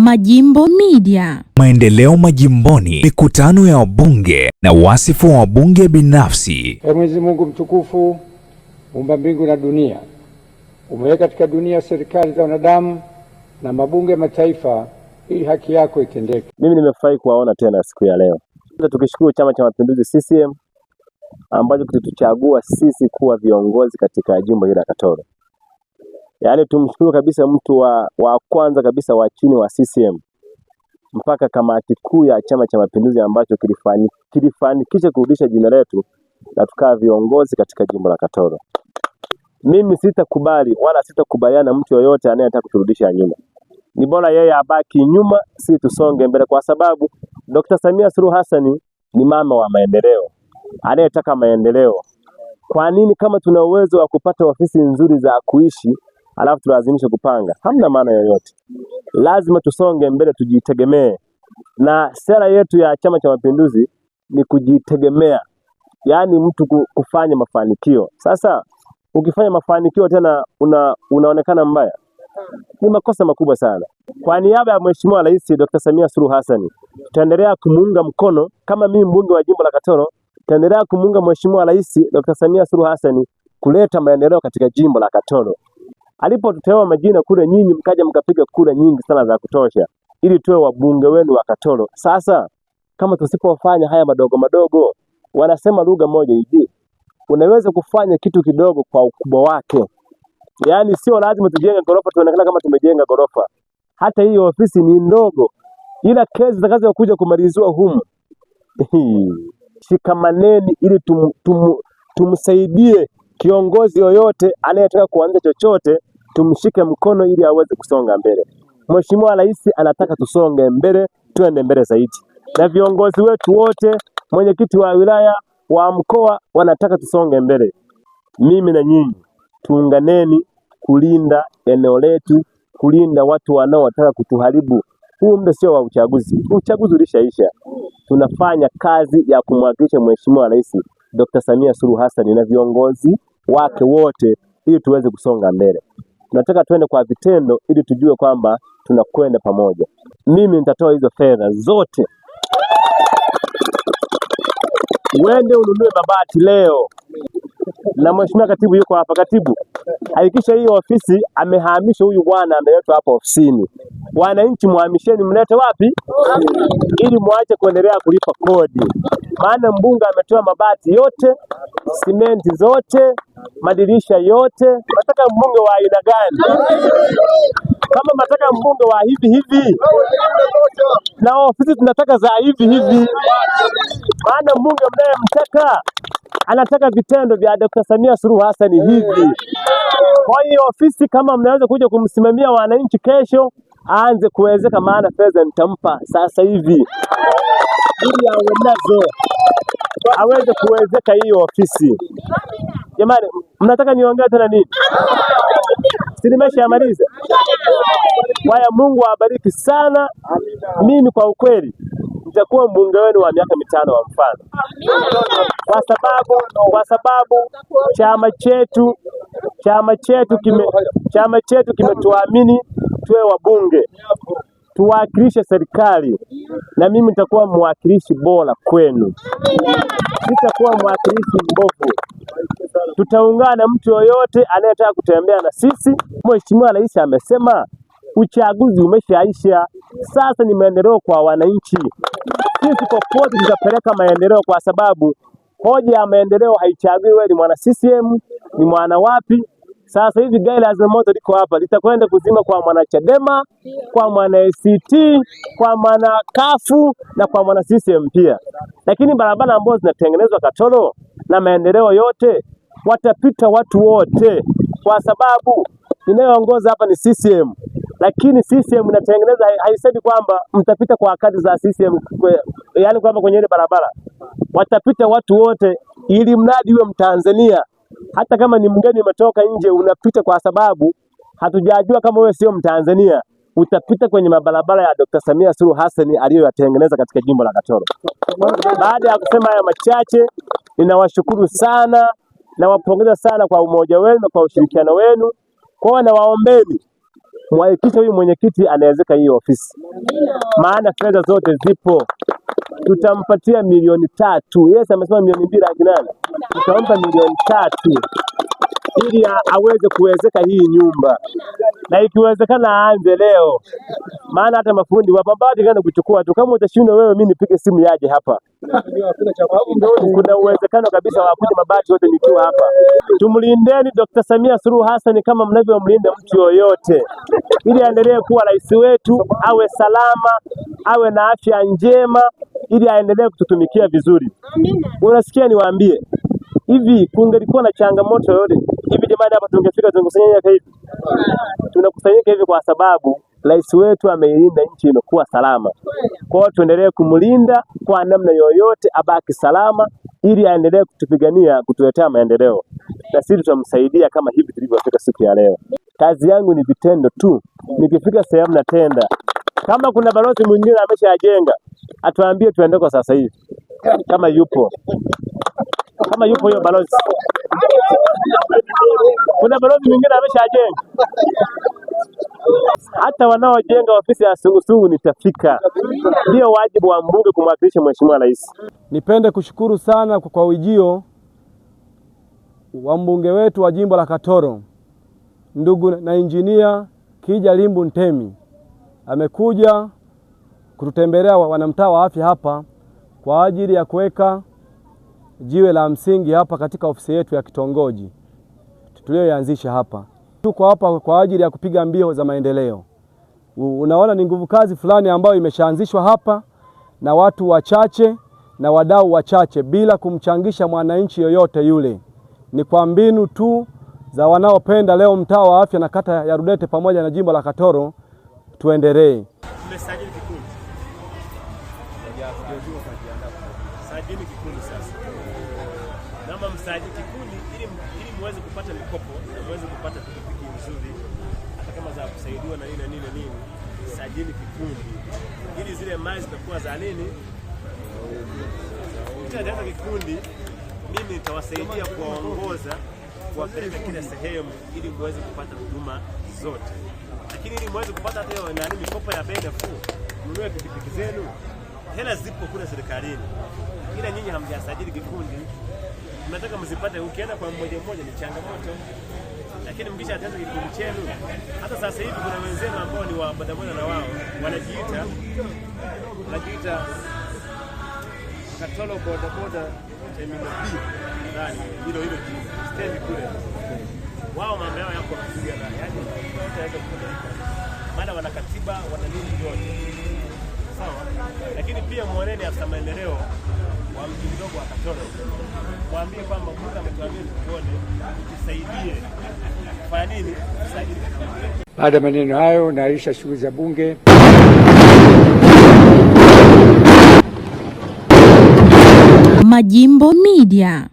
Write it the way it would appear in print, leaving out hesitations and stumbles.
Majimbo Media. Maendeleo majimboni, mikutano ya wabunge na wasifu wa wabunge binafsi. Mwenyezi Mungu mtukufu, muumba mbingu na dunia, umeweka katika dunia serikali za wanadamu na mabunge mataifa ili haki yako itendeke. Mimi nimefurahi kuwaona tena siku ya leo. Tukishukuru Chama cha Mapinduzi CCM ambacho kilituchagua sisi kuwa viongozi katika jimbo hili la Katoro. Yaani tumshukuru kabisa mtu wa kwanza kabisa wa chini wa CCM mpaka kamati kuu ya Chama cha Mapinduzi ambacho kilifanikisha kurudisha jina letu na tukaa viongozi katika jimbo la Katoro. Mimi sitakubali wala sitakubaliana mtu yoyote anayetaka kuturudisha nyuma. Ni bora yeye abaki nyuma, si tusonge mbele, kwa sababu Dr. Samia Suluhu Hassan ni mama wa maendeleo, anayetaka maendeleo. Kwa nini kama tuna uwezo wa kupata ofisi nzuri za kuishi alafu tulazimisha kupanga? Hamna maana yoyote. Lazima tusonge mbele, tujitegemee. Na sera yetu ya Chama cha Mapinduzi ni kujitegemea, yaani mtu kufanya mafanikio. Sasa ukifanya mafanikio tena unaonekana mbaya, ni makosa makubwa sana. Kwa niaba ya Mheshimiwa Rais Dr. Samia Suluhu Hassan, tutaendelea kumuunga mkono. Kama mimi mbunge wa jimbo la Katoro, tutaendelea kumuunga Mheshimiwa Rais Dr. Samia Suluhu Hassan kuleta maendeleo katika jimbo la Katoro. Alipotuteua majina kule, nyinyi mkaja mkapiga kura nyingi sana za kutosha ili tuwe wabunge wenu wa Katoro. Sasa kama tusipofanya haya madogo madogo, wanasema lugha moja hivi, unaweza kufanya kitu kidogo kwa ukubwa wake. Yaani sio lazima tujenge gorofa tuonekana kama tumejenga gorofa. Hata hii ofisi ni ndogo, ila kesi zitakazokuja kumaliziwa humu shikamaneni ili tumsaidie kiongozi yoyote anayetaka kuanza chochote, tumshike mkono ili aweze kusonga mbele. Mheshimiwa Rais anataka tusonge mbele, tuende mbele zaidi. Na viongozi wetu wote, mwenyekiti wa wilaya, wa mkoa, wanataka tusonge mbele. Mimi na nyinyi tuunganeni kulinda eneo letu, kulinda watu wanaotaka kutuharibu. Huu muda sio wa uchaguzi. Uchaguzi ulishaisha. Tunafanya kazi ya kumwakilisha Mheshimiwa Rais Dr. Samia Suluhu Hassan na viongozi wake wote ili tuweze kusonga mbele. Tunataka tuende kwa vitendo ili tujue kwamba tunakwenda pamoja. Mimi nitatoa hizo fedha zote. Uende ununue mabati leo. Na Mheshimiwa Katibu yuko hapa. Katibu, hakikisha hii ofisi amehamisha huyu bwana, ameletwa hapa ofisini. Wananchi muhamisheni, mlete wapi? Ili muache kuendelea kulipa kodi. Maana mbunge ametoa mabati yote, simenti zote, madirisha yote. Nataka mbunge wa aina gani? Kama nataka mbunge wa hivi na ofisi tunataka za hivi, maana mbunge mnayemtaka anataka vitendo vya Dr. Samia Suluhu Hassan hivi. Kwa hiyo ofisi kama mnaweza kuja kumsimamia wananchi kesho, aanze kuwezeka, maana fedha nitampa sasa hivi ili awe nazo aweze kuwezeka hiyo ofisi. Jamani, mnataka niongee tena nini? Nimeshamaliza. Kwa Mungu awabariki sana. Mimi kwa ukweli nitakuwa mbunge wenu wa miaka 5 wa mfano. Kwa sababu chama chetu kimetuamini tuwe wabunge, tuwakilishe serikali, na mimi nitakuwa mwakilishi bora kwenu. Sitakuwa mwakilishi mbovu. Tutaungana mtu yoyote anayetaka kutembea na sisi. Mheshimiwa Rais amesema uchaguzi umeshaisha, sasa ni maendeleo kwa wananchi. Sisi popote tutapeleka maendeleo, kwa sababu hoja ya maendeleo haichagui wewe ni mwana CCM, ni mwana wapi. Sasa hivi gari la zimamoto liko hapa, litakwenda kuzima kwa mwana Chadema, kwa mwana ACT, kwa mwana Kafu na kwa mwana CCM pia. Lakini barabara ambazo zinatengenezwa Katoro na maendeleo yote, watapita watu wote, kwa sababu inayoongoza hapa ni CCM. Lakini CCM inatengeneza, haisemi kwamba mtapita kwa kadi za CCM, yaani kwamba kwenye ile barabara watapita watu wote, ili mradi uwe Mtanzania. Hata kama ni mgeni umetoka nje, unapita, kwa sababu hatujajua kama wewe sio Mtanzania. Utapita kwenye mabarabara ya Dr. Samia Suluhu Hassan aliyoyatengeneza katika jimbo la Katoro. Baada ya kusema haya machache, ninawashukuru sana na wapongeza sana kwa umoja wenu na kwa ushirikiano wenu. Kwa na waombeni muhakikishe huyu mwenyekiti anawezeka hii ofisi, maana fedha zote zipo. Tutampatia milioni 3. Yes, amesema milioni 2.8. Tutampa milioni 3 ili aweze kuwezeka hii nyumba, na ikiwezekana aanze leo, maana hata mafundi wa mabati kana kuchukua tu. Kama utashindwa wewe, mimi nipige simu yaje hapa. Kuna uwezekano kabisa wa kuja mabati yote nikiwa hapa. Tumlindeni Dr. Samia Suluhu Hassan kama mnavyomlinda mtu yoyote, ili aendelee kuwa rais wetu, awe salama, awe na afya njema, ili aendelee kututumikia vizuri. Unasikia, niwaambie hivi, kungelikuwa na changamoto yote hivi jamani, hapa tungefika tungekusanyika hivi. Tunakusanyika hivi kwa sababu rais wetu ameilinda nchi imekuwa salama. Kwa hiyo tuendelee kumlinda kwa namna yoyote, abaki salama, ili aendelee kutupigania kutuletea maendeleo, na sisi tutamsaidia kama hivi tulivyofika siku ya leo. Kazi yangu ni vitendo tu, nikifika sehemu natenda. Kama kuna balozi mwingine ameshajenga, atuambie tuende kwa sasa hivi, kama yupo hiyo balozi. Kuna balozi mwingine ameshajenga. Hata wanaojenga ofisi ya sungusungu nitafika. Ndio wajibu wa mbunge kumwakilisha Mheshimiwa Rais. Nipende kushukuru sana kwa ujio wa mbunge wetu wa jimbo la Katoro, ndugu na injinia Kija Limbu Ntemi. Amekuja kututembelea wanamtaa wa afya hapa kwa ajili ya kuweka jiwe la msingi hapa katika ofisi yetu ya kitongoji tuliyoanzisha hapa. Tuko hapa kwa ajili ya kupiga mbio za maendeleo. Unaona ni nguvu kazi fulani ambayo imeshaanzishwa hapa na watu wachache na wadau wachache, bila kumchangisha mwananchi yoyote yule. Ni kwa mbinu tu za wanaopenda leo mtaa wa afya na kata ya Rudete pamoja na jimbo la Katoro tuendelee. Tumesajili kikundi. Sajili kikundi sasa. Naomba msajili kikundi ili muweze kupata mikopo na muweze kupata pikipiki nzuri, hata kama za kusaidiwa na nini. Sajili kikundi ili zile mali zitakuwa za nini. Mtaanza kikundi, mimi nitawasaidia kuwaongoza, kuwapeleka kila sehemu ili muweze kupata huduma zote. Lakini ili muweze kupata hata mikopo ya bei nafuu, mnunue pikipiki zenu, hela zipo kule serikalini. Ila nyinyi hamjasajili kikundi, mnataka mzipate. Ukienda kwa mmoja ni changamoto, lakini mkisha ataanza kikundi chenu. Hata sasa hivi kuna wenzenu ambao ni wa bodaboda na wao wanajiita Katoro bodaboda terminal B, ndani hilo stand kule. Wao mambo yao yako kufikia ndani, yaani utaweza kupeleka, maana wana katiba, wana nini yote sawa. Lakini pia muoneni afisa maendeleo wa mji mdogo wa Katoro, mwambie kwamba Mungu ametuambia tuone, tusaidie fanya nini, tusaidie. Baada ya maneno hayo, naahirisha shughuli za bunge. Majimbo Media.